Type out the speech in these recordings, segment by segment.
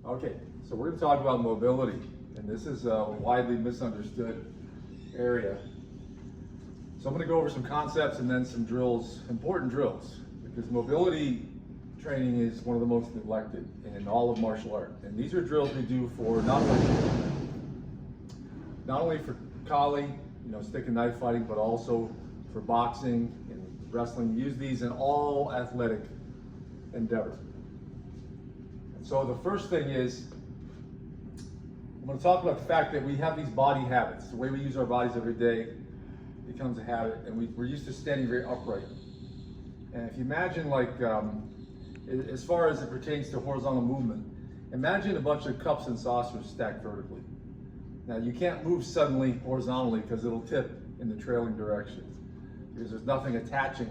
Okay, so we're going to talk about mobility, and this is a widely misunderstood area. So I'm going to go over some concepts and then some drills, important drills, because mobility training is one of the most neglected in all of martial art. And these are drills we do for not only for Kali, stick and knife fighting, but also for boxing and wrestling. We use these in all athletic endeavor. So the first thing is, I'm going to talk about the fact that we have these body habits. The way we use our bodies every day becomes a habit, and we're used to standing very upright. And if you imagine, as far as it pertains to horizontal movement, imagine a bunch of cups and saucers stacked vertically. Now you can't move suddenly horizontally because it'll tip in the trailing direction, because there's nothing attaching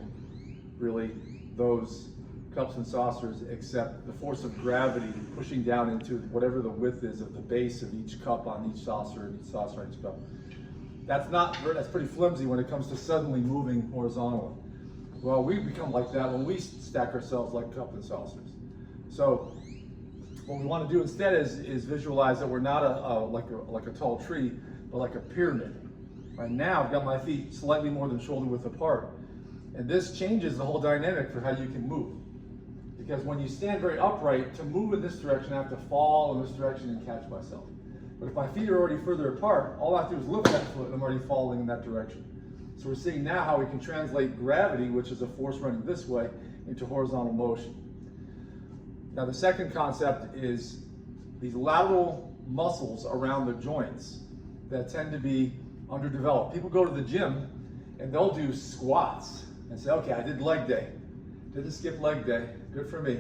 really those cups and saucers except the force of gravity pushing down into whatever the width is of the base of each cup on each saucer and each saucer on each cup. That's pretty flimsy when it comes to suddenly moving horizontally. Well, we become like that when we stack ourselves like cup and saucers. So what we want to do instead is visualize that we're not like a tall tree, but like a pyramid. Right now I've got my feet slightly more than shoulder width apart, and this changes the whole dynamic for how you can move. Because when you stand very upright, to move in this direction, I have to fall in this direction and catch myself. But if my feet are already further apart, all I have to do is lift that foot and I'm already falling in that direction. So we're seeing now how we can translate gravity, which is a force running this way, into horizontal motion. Now the second concept is these lateral muscles around the joints that tend to be underdeveloped. People go to the gym and they'll do squats and say, okay, I did leg day. Did the skip leg day, good for me.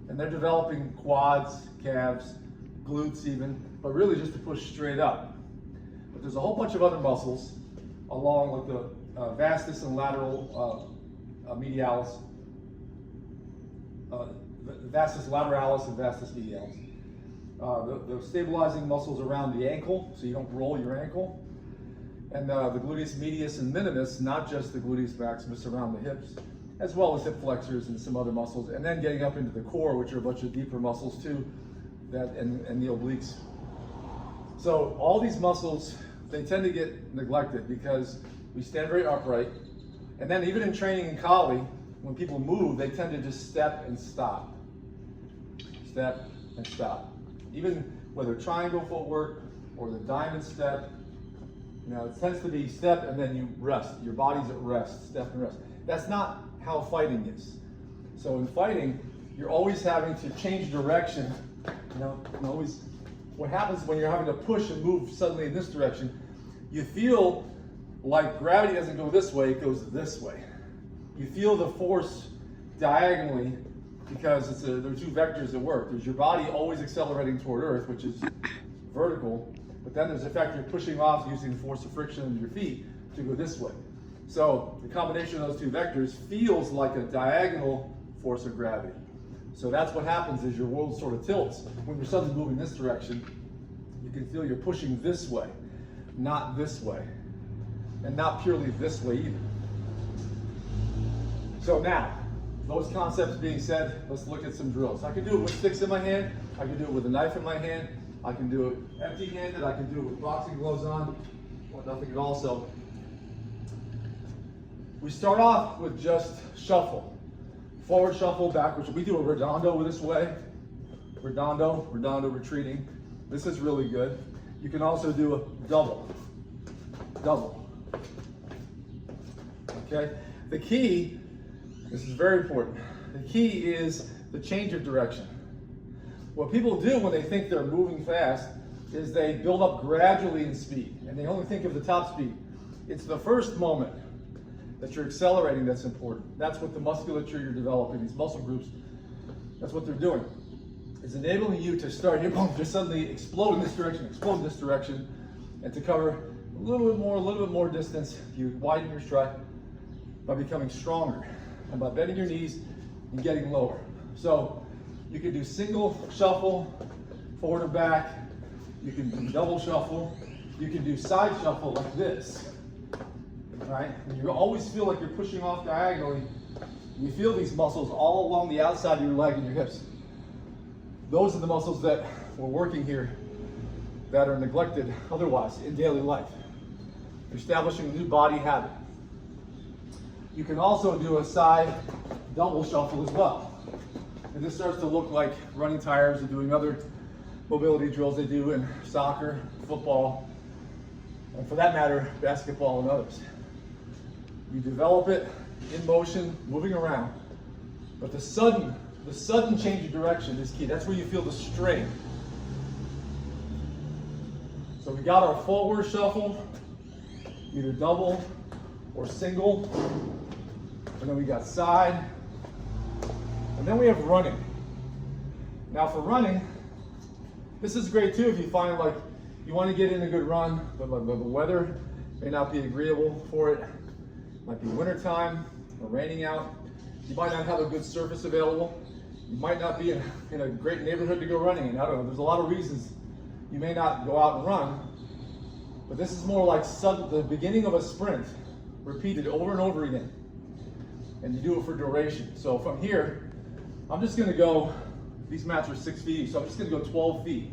And they're developing quads, calves, glutes even, but really just to push straight up. But there's a whole bunch of other muscles along with the vastus and lateral medialis, vastus lateralis and vastus medialis. The stabilizing muscles around the ankle, so you don't roll your ankle. And the gluteus medius and minimus, not just the gluteus maximus around the hips, as well as hip flexors and some other muscles, and then getting up into the core, which are a bunch of deeper muscles too, and the obliques. So all these muscles, they tend to get neglected because we stand very upright, and then even in training in Kali, when people move, they tend to just step and stop. Step and stop. Even whether triangle footwork or the diamond step, it tends to be step and then you rest. Your body's at rest, step and rest. That's not how fighting is. So in fighting, you're always having to change direction. What happens when you're having to push and move suddenly in this direction, you feel like gravity doesn't go this way, it goes this way. You feel the force diagonally because there are two vectors at work. There's your body always accelerating toward Earth, which is vertical, but then there's the fact you're pushing off using the force of friction in your feet to go this way. So the combination of those two vectors feels like a diagonal force of gravity. So that's what happens is your world sort of tilts. When you're suddenly moving this direction, you can feel you're pushing this way, not this way, and not purely this way either. So now, those concepts being said, let's look at some drills. I can do it with sticks in my hand, I can do it with a knife in my hand, I can do it empty-handed, I can do it with boxing gloves on, or nothing at all. So we start off with just shuffle. Forward shuffle, backwards. We do a redondo this way. Redondo, retreating. This is really good. You can also do a double. Okay? The key, this is very important, the key is the change of direction. What people do when they think they're moving fast is they build up gradually in speed, and they only think of the top speed. It's the first moment that you're accelerating that's important. That's what the musculature you're developing, these muscle groups, that's what they're doing. It's enabling you to start, you're going to suddenly explode in this direction, and to cover a little bit more distance, you widen your stride by becoming stronger, and by bending your knees and getting lower. So you can do single shuffle, forward and back, you can do double shuffle, you can do side shuffle like this. Right? And you always feel like you're pushing off diagonally. You feel these muscles all along the outside of your leg and your hips. those are the muscles that we're working here that are neglected otherwise in daily life. You're establishing a new body habit. You can also do a side double shuffle as well. And this starts to look like running tires and doing other mobility drills they do in soccer, football, and for that matter, basketball and others. You develop it in motion, moving around, but the sudden change of direction is key. That's where you feel the strain. So we got our forward shuffle, either double or single, and then we got side, and then we have running. Now for running, this is great too if you find like you want to get in a good run, but the weather may not be agreeable for it. It might be winter time or raining out. You might not have a good surface available. You might not be in a great neighborhood to go running in. I don't know, there's a lot of reasons you may not go out and run, but this is more like the beginning of a sprint, repeated over and over again. And you do it for duration. So from here, I'm just gonna go, these mats are 6 feet, so I'm just gonna go 12 feet.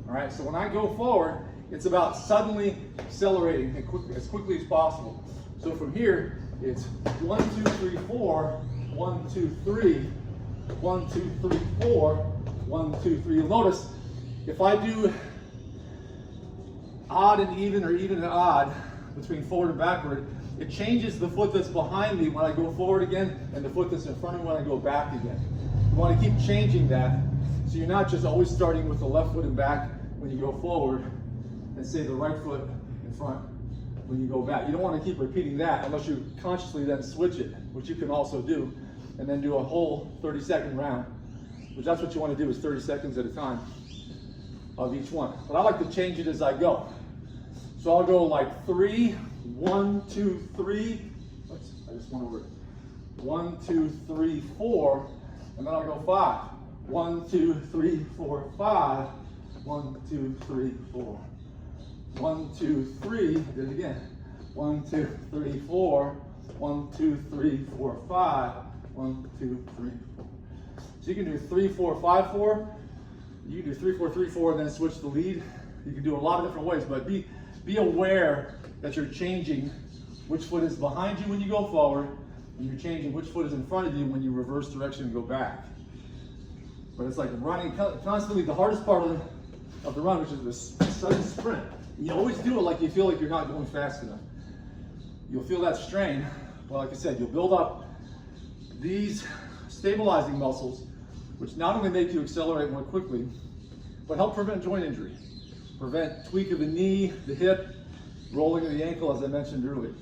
All right, so when I go forward, it's about suddenly accelerating as quickly as possible. So from here, it's 1, 2, 3, 4, 1, 2, 3, 1, 2, 3, 4, 1, 2, 3. You'll notice if I do odd and even or even and odd between forward and backward, it changes the foot that's behind me when I go forward again and the foot that's in front of me when I go back again. You want to keep changing that so you're not just always starting with the left foot and back when you go forward and say the right foot in front when you go back. You don't want to keep repeating that unless you consciously then switch it, which you can also do, and then do a whole 30-second round, which that's what you want to do is 30 seconds at a time of each one. But I like to change it as I go. So I'll go like 3, 1, 2, 3. I just went over it. 1, 2, 3, 4, and then I'll go 5. 1, 2, 3, 4, 5. 1, 2, 3, 4. 1, 2, 3. Did it again. 1, 2, 3, 4. 1, 2, 3, 4, 5. 1, 2, 3, 4. So you can do 3, 4, 5, 4. You can do 3, 4, 3, 4, and then switch the lead. You can do a lot of different ways, but be aware that you're changing which foot is behind you when you go forward, and you're changing which foot is in front of you when you reverse direction and go back. But it's like running constantly. The hardest part of the run, which is the sudden sprint. You always do it like you feel like you're not going fast enough. You'll feel that strain. Well, like I said, you'll build up these stabilizing muscles, which not only make you accelerate more quickly, but help prevent joint injury. Prevent tweak of the knee, the hip, rolling of the ankle, as I mentioned earlier.